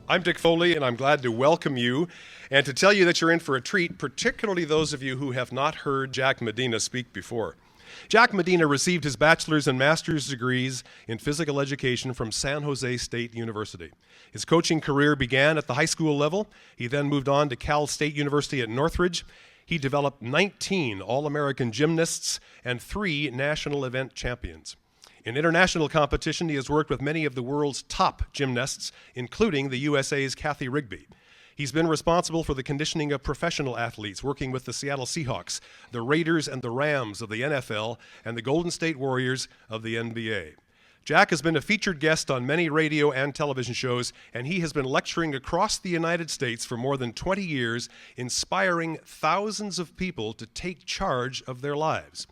I'm Dick Foley, and I'm glad to welcome you and to tell you that you're in for a treat, particularly those of you who have not heard Jack Medina speak before. Jack Medina received his bachelor's and master's degrees in physical education from San Jose State University. His coaching career began at the high school level. He then moved on to Cal State University at Northridge. He developed 19 All-American gymnasts and 3 national event champions. In international competition, he has worked with many of the world's top gymnasts, including the USA's Cathy Rigby. He's been responsible for the conditioning of professional athletes, working with the Seattle Seahawks, the Raiders and the Rams of the NFL, and the Golden State Warriors of the NBA. Jack has been a featured guest on many radio and television shows, and he has been lecturing across the United States for more than 20 years, inspiring thousands of people to take charge of their lives.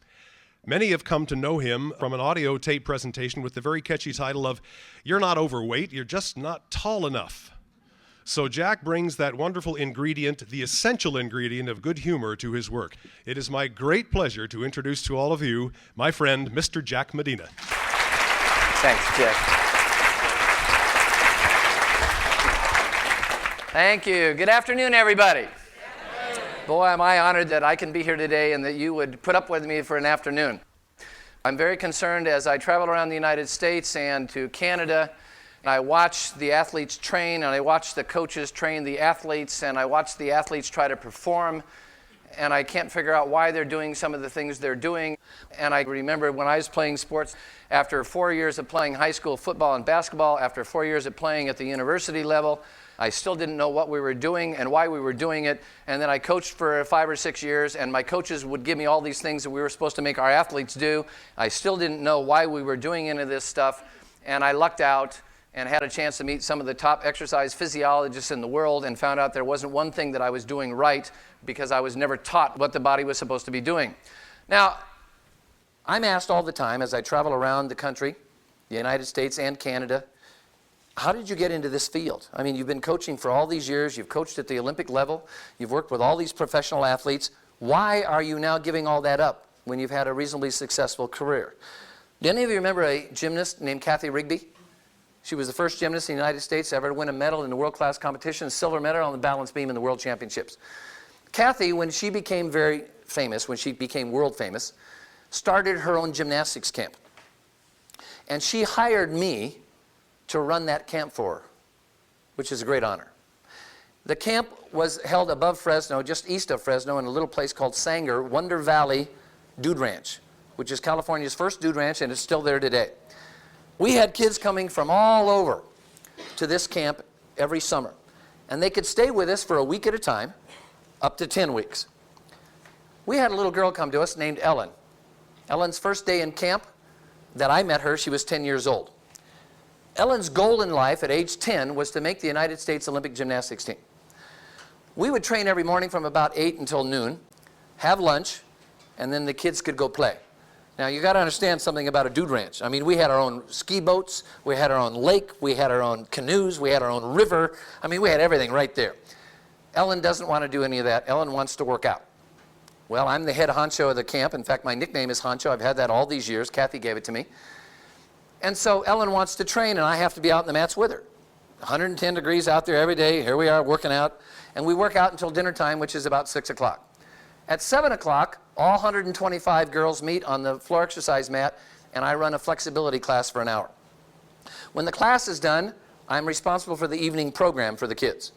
Many have come to know him from an audio tape presentation with the very catchy title of "You're Not Overweight, You're Just Not Tall Enough." So Jack brings that wonderful ingredient, the essential ingredient of good humor, to his work. It is my great pleasure to introduce to all of you my friend, Mr. Jack Medina. Thanks, Jack. Thank you. Good afternoon, everybody. Boy, am I honored that I can be here today and that you would put up with me for an afternoon. I'm very concerned as I travel around the United States and to Canada. I watch the athletes train, and I watch the coaches train the athletes, and I watch the athletes try to perform, and I can't figure out why they're doing some of the things they're doing. And I remember when I was playing sports, after 4 years of playing high school football and basketball, after 4 years of playing at the university level, I still didn't know what we were doing and why we were doing it. And then I coached for 5 or 6 years, and my coaches would give me all these things that we were supposed to make our athletes do. I still didn't know why we were doing any of this stuff, and I lucked out and had a chance to meet some of the top exercise physiologists in the world and found out there wasn't one thing that I was doing right because I was never taught what the body was supposed to be doing. Now, I'm asked all the time as I travel around the country, the United States and Canada, how did you get into this field? I mean, you've been coaching for all these years. You've coached at the Olympic level. You've worked with all these professional athletes. Why are you now giving all that up when you've had a reasonably successful career? Do any of you remember a gymnast named Cathy Rigby? She was the first gymnast in the United States ever to win a medal in the world-class competition, silver medal on the balance beam in the World Championships. Cathy, when she became very famous, when she became world famous, started her own gymnastics camp. And she hired me to run that camp for her, which is a great honor. The camp was held above Fresno, just east of Fresno, in a little place called Sanger, Wonder Valley Dude Ranch, which is California's first dude ranch, and it's still there today. We had kids coming from all over to this camp every summer, and they could stay with us for a week at a time, up to 10 weeks. We had a little girl come to us named Ellen. Ellen's first day in camp that I met her, she was 10 years old. Ellen's goal in life at age 10 was to make the United States Olympic gymnastics team. We would train every morning from about 8 until noon, have lunch, and then the kids could go play. Now, you got to understand something about a dude ranch. I mean, we had our own ski boats, we had our own lake, we had our own canoes, we had our own river. I mean, we had everything right there. Ellen doesn't want to do any of that. Ellen wants to work out. Well, I'm the head honcho of the camp. In fact, my nickname is Honcho. I've had that all these years. Cathy gave it to me. And so Ellen wants to train, and I have to be out in the mats with her. 110 degrees out there every day. Here we are working out. And we work out until dinner time, which is about 6 o'clock. At 7 o'clock, all 125 girls meet on the floor exercise mat, and I run a flexibility class for an hour. When the class is done, I'm responsible for the evening program for the kids.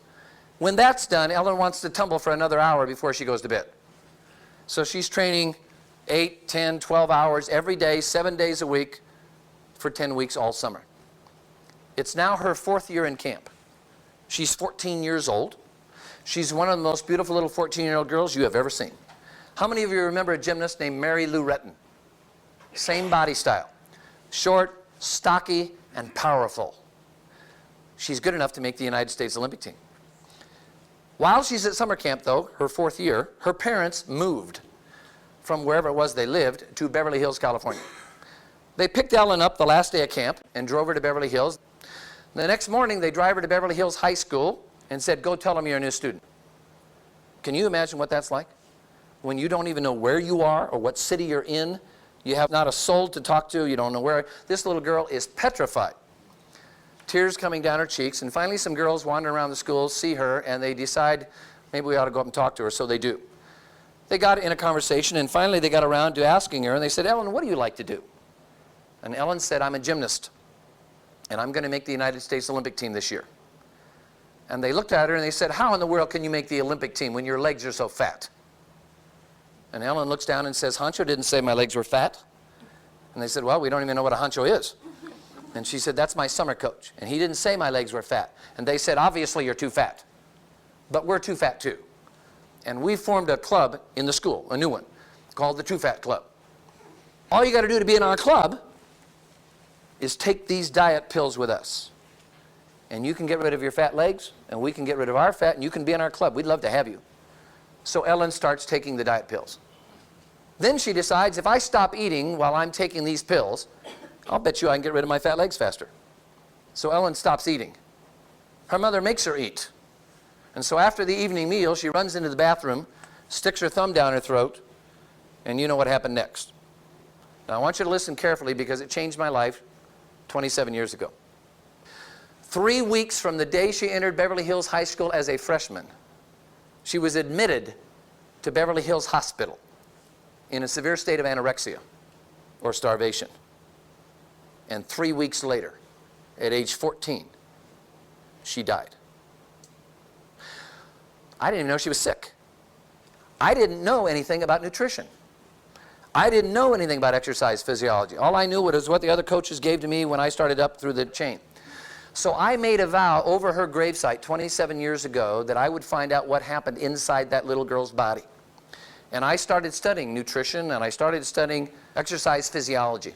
When that's done, Ellen wants to tumble for another hour before she goes to bed. So she's training 8, 10, 12 hours every day, 7 days a week, for 10 weeks all summer. It's now her 4th year in camp. She's 14 years old. She's one of the most beautiful little 14-year-old girls you have ever seen. How many of you remember a gymnast named Mary Lou Retton? Same body style. Short, stocky, and powerful. She's good enough to make the United States Olympic team. While she's at summer camp, though, her 4th year, her parents moved from wherever it was they lived to Beverly Hills, California. They picked Ellen up the last day of camp and drove her to Beverly Hills. The next morning, they drive her to Beverly Hills High School and said, "Go tell them you're a new student." Can you imagine what that's like? When you don't even know where you are or what city you're in, you have not a soul to talk to, you don't know where. This little girl is petrified. tears coming down her cheeks, and finally some girls wandering around the school see her, and they decide maybe we ought to go up and talk to her, so they do. They got in a conversation, and finally they got around to asking her, and they said, Ellen, what do you like to do? And Ellen said, I'm a gymnast, and I'm going to make the United States Olympic team this year. And they looked at her and they said, how in the world can you make the Olympic team when your legs are so fat? And Ellen looks down and says, Honcho didn't say my legs were fat. And they said, well, we don't even know what a honcho is. And she said, that's my summer coach. And he didn't say my legs were fat. And they said, obviously you're too fat. But we're too fat too. And we formed a club in the school, a new one, called the Too Fat Club. All you got to do to be in our club is take these diet pills with us. And you can get rid of your fat legs, and we can get rid of our fat, and you can be in our club. We'd love to have you. So Ellen starts taking the diet pills. Then she decides, if I stop eating while I'm taking these pills, I'll bet you I can get rid of my fat legs faster. So Ellen stops eating. Her mother makes her eat. And so after the evening meal, she runs into the bathroom, sticks her thumb down her throat, and you know what happened next. Now I want you to listen carefully because it changed my life 27 years ago. 3 weeks from the day she entered Beverly Hills High School as a freshman, she was admitted to Beverly Hills Hospital in a severe state of anorexia or starvation. And 3 weeks later, at age 14, she died. I didn't even know she was sick. I didn't know anything about nutrition. I didn't know anything about exercise physiology. All I knew was what the other coaches gave to me when I started up through the chain. So I made a vow over her gravesite 27 years ago that I would find out what happened inside that little girl's body. And I started studying nutrition, and I started studying exercise physiology.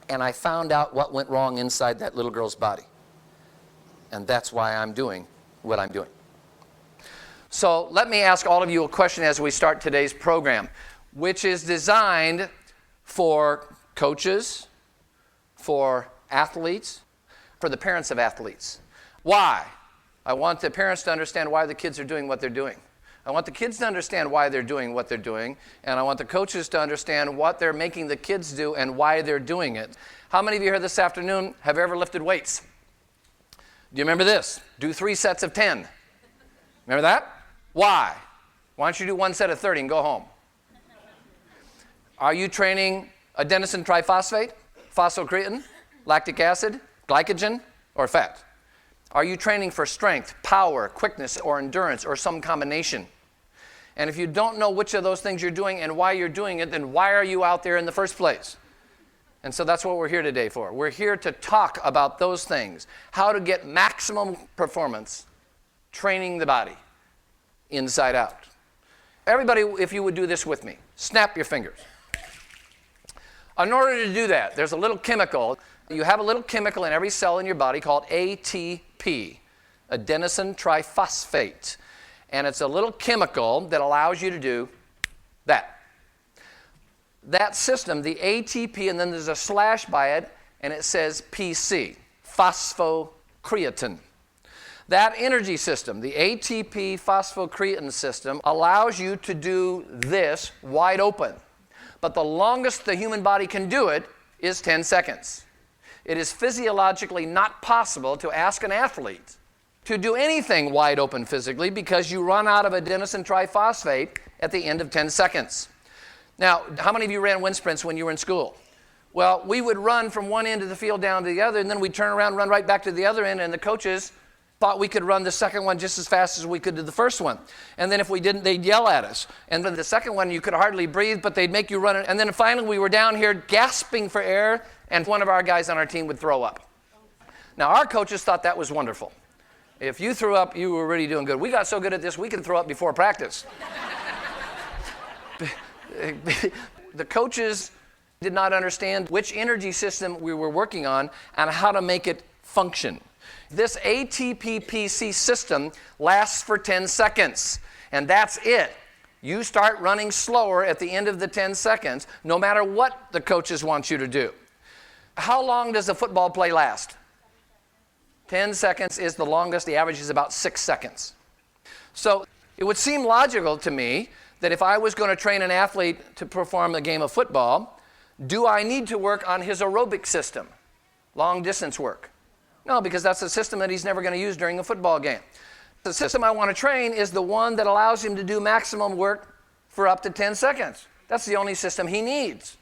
And I found out what went wrong inside that little girl's body. And that's why I'm doing what I'm doing. So let me ask all of you a question as we start today's program, which is designed for coaches, for athletes, for the parents of athletes. Why? I want the parents to understand why the kids are doing what they're doing. I want the kids to understand why they're doing what they're doing, and I want the coaches to understand what they're making the kids do and why they're doing it. How many of you here this afternoon have ever lifted weights? Do you remember this? Do 3 sets of 10. Remember that? Why? Why don't you do 1 set of 30 and go home? Are you training adenosine triphosphate, phosphocreatine, lactic acid, glycogen, or fat? Are you training for strength, power, quickness, or endurance, or some combination? And if you don't know which of those things you're doing and why you're doing it, then why are you out there in the first place? And so that's what we're here today for. We're here to talk about those things, how to get maximum performance training the body inside out. Everybody, if you would do this with me, snap your fingers. In order to do that, there's a little chemical. You have a little chemical in every cell in your body called ATP, adenosine triphosphate. And it's a little chemical that allows you to do that. That system, the ATP, and then there's a slash by it, and it says PC, phosphocreatine. That energy system, the ATP phosphocreatine system, allows you to do this wide open. But the longest the human body can do it is 10 seconds. It is physiologically not possible to ask an athlete to do anything wide open physically because you run out of adenosine triphosphate at the end of 10 seconds. Now, how many of you ran wind sprints when you were in school? Well, we would run from one end of the field down to the other, and then we'd turn around, run right back to the other end, and the coaches thought we could run the second one just as fast as we could do the first one. And then if we didn't, they'd yell at us. And then the second one, you could hardly breathe, but they'd make you run it. And then finally, we were down here gasping for air, and one of our guys on our team would throw up. Now, our coaches thought that was wonderful. If you threw up, you were really doing good. We got so good at this, we could throw up before practice. The coaches did not understand which energy system we were working on and how to make it function. This ATP-PC system lasts for 10 seconds, and that's it. You start running slower at the end of the 10 seconds, no matter what the coaches want you to do. How long does a football play last? 10 seconds is the longest. The average is about 6 seconds. So it would seem logical to me that if I was going to train an athlete to perform a game of football, do I need to work on his aerobic system, long distance work? No, because that's a system that he's never going to use during a football game. The system I want to train is the one that allows him to do maximum work for up to 10 seconds. That's the only system he needs.